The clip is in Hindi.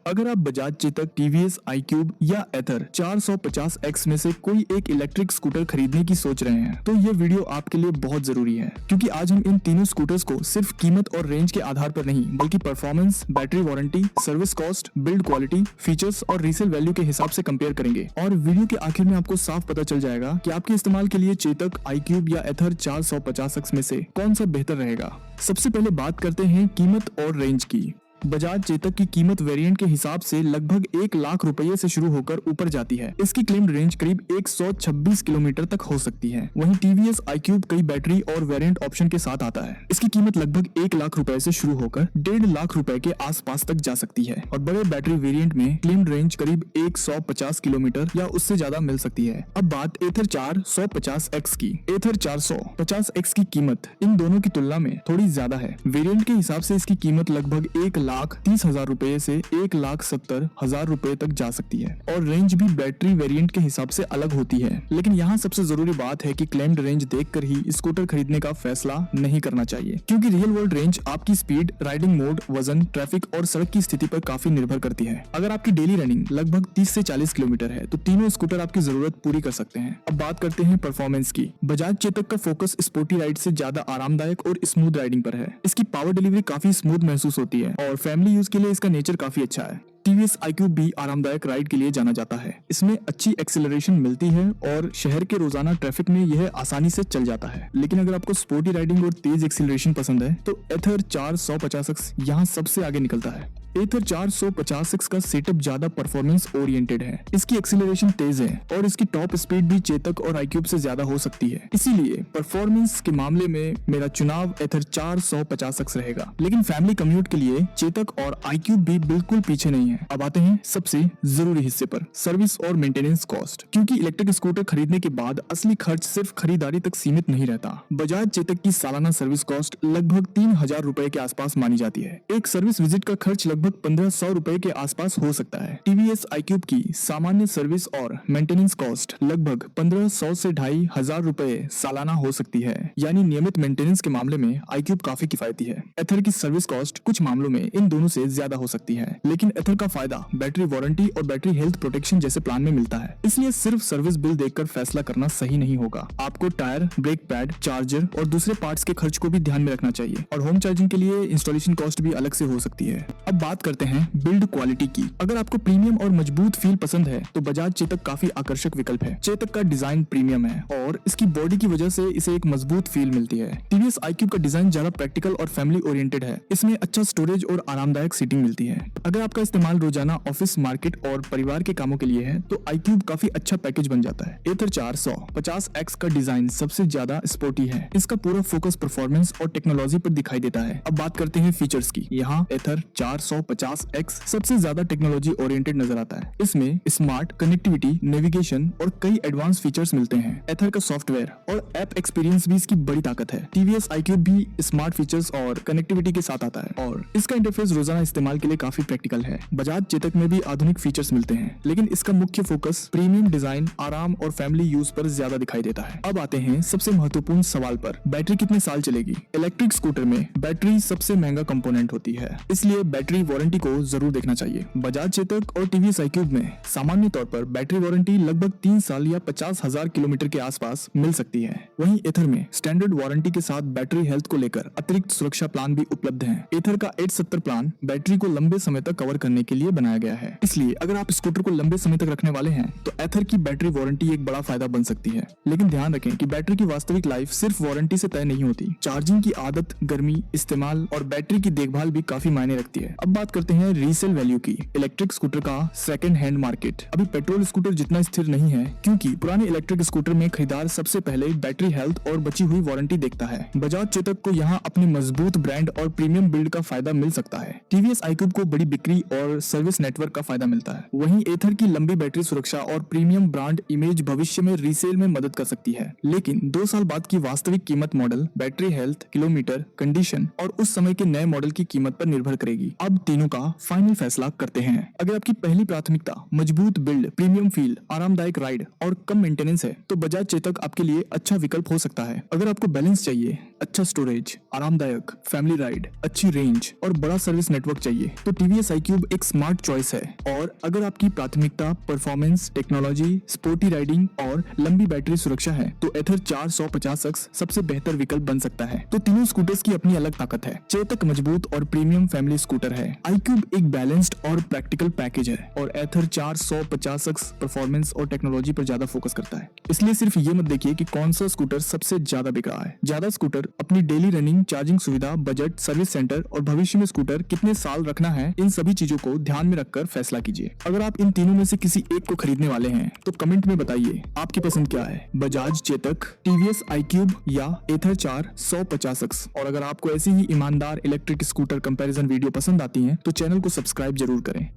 अगर आप बजाज चेतक, टीवीएस iQube या एथर 450X में से कोई एक इलेक्ट्रिक स्कूटर खरीदने की सोच रहे हैं तो ये वीडियो आपके लिए बहुत जरूरी है, क्योंकि आज हम इन तीनों स्कूटर्स को सिर्फ कीमत और रेंज के आधार पर नहीं बल्कि performance, battery warranty, service cost, build quality, features और रीसेल वैल्यू के हिसाब से कंपेयर करेंगे। और वीडियो के आखिर में आपको साफ पता चल जाएगा कि आपके इस्तेमाल के लिए चेतक, iQube या एथर 450X में से कौन सा बेहतर रहेगा। सबसे पहले बात करते हैं कीमत और रेंज की। बजाज चेतक की कीमत वेरिएंट के हिसाब से लगभग 1 लाख रुपए से शुरू होकर ऊपर जाती है। इसकी क्लेम्ड रेंज करीब 126 किलोमीटर तक हो सकती है। वहीं टीवीएस iQube कई बैटरी और वेरिएंट ऑप्शन के साथ आता है। इसकी कीमत लगभग 1 लाख रुपए से शुरू होकर 1.5 लाख रुपए के आसपास तक जा सकती है और बड़े बैटरी वेरिएंट में क्लेम्ड रेंज करीब 150 किलोमीटर या उससे ज्यादा मिल सकती है। अब बात एथर 450X की। एथर 450X की कीमत इन दोनों की तुलना में थोड़ी ज्यादा है। वेरिएंट के हिसाब से इसकी कीमत लगभग 1,30,000 रुपए से 1,70,000 रुपए तक जा सकती है और रेंज भी बैटरी वेरिएंट के हिसाब से अलग होती है। लेकिन यहाँ सबसे जरूरी बात है कि क्लेम्ड रेंज देखकर ही स्कूटर खरीदने का फैसला नहीं करना चाहिए, क्योंकि रियल वर्ल्ड रेंज आपकी स्पीड, राइडिंग मोड, वजन, ट्रैफिक और सड़क की स्थिति पर काफी निर्भर करती है। अगर आपकी डेली रनिंग लगभग 30 से 40 किलोमीटर है तो तीनों स्कूटर आपकी जरूरत पूरी कर सकते हैं। अब बात करते हैं परफॉर्मेंस की। बजाज चेतक का फोकस स्पोर्टी राइड से ज्यादा आरामदायक और स्मूथ राइडिंग पर है। इसकी पावर डिलीवरी काफी स्मूथ महसूस होती है और फैमिली यूज के लिए इसका नेचर काफी अच्छा है। टीवीएस iQube भी आरामदायक राइड के लिए जाना जाता है। इसमें अच्छी एक्सेलरेशन मिलती है और शहर के रोजाना ट्रैफिक में यह आसानी से चल जाता है। लेकिन अगर आपको स्पोर्टी राइडिंग और तेज एक्सेलरेशन पसंद है तो एथर 450X यहाँ सबसे आगे निकलता है। एथर 450X का सेटअप ज्यादा परफॉर्मेंस ओरिएंटेड है। इसकी एक्सीलरेशन तेज है और इसकी टॉप स्पीड भी चेतक और iQube से ज्यादा हो सकती है। इसीलिए परफॉर्मेंस के मामले में मेरा चुनाव एथर 450X रहेगा। लेकिन फैमिली कम्यूट के लिए चेतक और iQube भी बिल्कुल पीछे नहीं है। अब आते हैं सबसे जरूरी हिस्से पर, सर्विस और मेंटेनेंस कॉस्ट। क्योंकि इलेक्ट्रिक स्कूटर खरीदने के बाद असली खर्च सिर्फ खरीदारी तक सीमित नहीं रहता। बजाज चेतक की सालाना सर्विस कॉस्ट लगभग 3,000 रुपए के आसपास मानी जाती है। एक सर्विस विजिट का खर्च लगभग 1,500 रुपए के आसपास हो सकता है। टीवीएस iQube की सामान्य सर्विस और मेंटेनेंस कॉस्ट लगभग 1,500 से 2,500 रुपए सालाना हो सकती है। यानी नियमित मेंटेनेंस के मामले में iQube काफी किफायती है। एथर की सर्विस कॉस्ट कुछ मामलों में इन दोनों से ज्यादा हो सकती है, लेकिन एथर का फायदा बैटरी वारंटी और बैटरी हेल्थ प्रोटेक्शन जैसे प्लान में मिलता है। इसलिए सिर्फ सर्विस बिल देखकर फैसला करना सही नहीं होगा। आपको टायर, ब्रेक पैड, चार्जर और दूसरे पार्ट्स के खर्च को भी ध्यान में रखना चाहिए और होम चार्जिंग के लिए इंस्टॉलेशन कॉस्ट भी अलग से हो सकती है। अब बात करते हैं बिल्ड क्वालिटी की। अगर आपको प्रीमियम और मजबूत फील पसंद है तो बजाज चेतक काफी आकर्षक विकल्प है। चेतक का डिजाइन प्रीमियम है और इसकी बॉडी की वजह से इसे एक मजबूत फील मिलती है। टीवीएस iQube का डिजाइन ज्यादा प्रैक्टिकल और फैमिली ओरिएंटेड है। इसमें अच्छा स्टोरेज और आरामदायक सीटिंग मिलती है। अगर आपका इस्तेमाल रोजाना ऑफिस, मार्केट और परिवार के कामों के लिए है तो iQube काफी अच्छा पैकेज बन जाता है। एथर 450X का डिजाइन सबसे ज्यादा स्पोर्टी है। इसका पूरा फोकस परफॉर्मेंस और टेक्नोलॉजी पर दिखाई देता है। अब बात करते हैं फीचर्स की। यहाँ एथर 450X सबसे ज्यादा टेक्नोलॉजी ओरिएंटेड नजर आता है। इसमें स्मार्ट कनेक्टिविटी, नेविगेशन और कई एडवांस फीचर्स मिलते हैं। एथर का सॉफ्टवेयर और ऐप एक्सपीरियंस भी इसकी बड़ी ताकत है। टीवीएस iQube भी स्मार्ट फीचर्स और कनेक्टिविटी के साथ आता है और इसका इंटरफेस रोजाना इस्तेमाल के लिए काफी प्रैक्टिकल है। बजाज चेतक में भी आधुनिक फीचर्स मिलते हैं, लेकिन इसका मुख्य फोकस प्रीमियम डिजाइन, आराम और फैमिली यूज पर ज्यादा दिखाई देता है। अब आते हैं सबसे महत्वपूर्ण सवाल पर, बैटरी कितने साल चलेगी। इलेक्ट्रिक स्कूटर में बैटरी सबसे महंगा कंपोनेंट होती है, इसलिए बैटरी वारंटी को जरूर देखना चाहिए। बजाज चेतक और टीवीएस iQube में सामान्य तौर पर बैटरी वारंटी लगभग 3 साल या 50,000 किलोमीटर के आसपास मिल सकती है। वहीं एथर में स्टैंडर्ड वारंटी के साथ बैटरी हेल्थ को लेकर अतिरिक्त सुरक्षा प्लान भी उपलब्ध है। एथर का 870 प्लान बैटरी को लंबे समय तक कवर करने के लिए बनाया गया है। इसलिए अगर आप स्कूटर को लंबे समय तक रखने वाले हैं तो एथर की बैटरी वारंटी एक बड़ा फायदा बन सकती है। लेकिन ध्यान रखें कि बैटरी की वास्तविक लाइफ सिर्फ वारंटी से तय नहीं होती। चार्जिंग की आदत, गर्मी, इस्तेमाल और बैटरी की देखभाल भी काफी मायने रखती है। अब बात करते हैं रीसेल वैल्यू की। इलेक्ट्रिक स्कूटर का सेकंड हैंड मार्केट अभी पेट्रोल स्कूटर जितना स्थिर नहीं है, क्योंकि पुराने इलेक्ट्रिक स्कूटर में खरीदार सबसे पहले बैटरी हेल्थ और बची हुई वारंटी देखता है। बजाज चेतक को यहाँ अपने मजबूत ब्रांड और प्रीमियम बिल्ड का फायदा मिल सकता है। टीवीएस iQube को बड़ी बिक्री और सर्विस नेटवर्क का फायदा मिलता है। वहीं एथर की लंबी बैटरी सुरक्षा और प्रीमियम ब्रांड इमेज भविष्य में रीसेल में मदद कर सकती है। लेकिन 2 साल बाद की वास्तविक कीमत model, battery health, kilometre, condition और उस समय के नए मॉडल की कीमत पर निर्भर करेगी। अब तीनों का फाइनल फैसला करते हैं। अगर आपकी पहली प्राथमिकता मजबूत बिल्ड, प्रीमियम फील, आरामदायक राइड और कम मेंटेनेंस है तो बजाज चेतक आपके लिए अच्छा विकल्प हो सकता है। अगर आपको बैलेंस चाहिए, अच्छा स्टोरेज, आरामदायक फैमिली राइड, अच्छी रेंज और बड़ा सर्विस नेटवर्क चाहिए तो टीवीएस iQube एक स्मार्ट स्मार्ट चॉइस है। और अगर आपकी प्राथमिकता परफॉर्मेंस, टेक्नोलॉजी, स्पोर्टी राइडिंग और लंबी बैटरी सुरक्षा है तो एथर 450X सबसे बेहतर विकल्प बन सकता है। तो तीनों स्कूटर्स की अपनी अलग ताकत है। चेतक मजबूत और प्रीमियम फैमिली स्कूटर है, iQube एक बैलेंस्ड और प्रैक्टिकल पैकेज है, और एथर 450X परफॉर्मेंस और टेक्नोलॉजी पर ज्यादा फोकस करता है। इसलिए सिर्फ ये मत देखिए कि कौन सा स्कूटर सबसे ज्यादा बिक रहा है। ज्यादा स्कूटर अपनी डेली रनिंग, चार्जिंग सुविधा, बजट, सर्विस सेंटर और भविष्य में स्कूटर कितने साल रखना है, इन सभी चीजों को ध्यान में रखकर फैसला कीजिए। अगर आप इन तीनों में से किसी एक को खरीदने वाले हैं तो कमेंट में बताइए आपकी पसंद क्या है, बजाज चेतक, टीवीएस iQube या एथर 450X। और अगर आपको ऐसी ही ईमानदार इलेक्ट्रिक स्कूटर कंपैरिजन वीडियो पसंद आती हैं तो चैनल को सब्सक्राइब जरूर करें।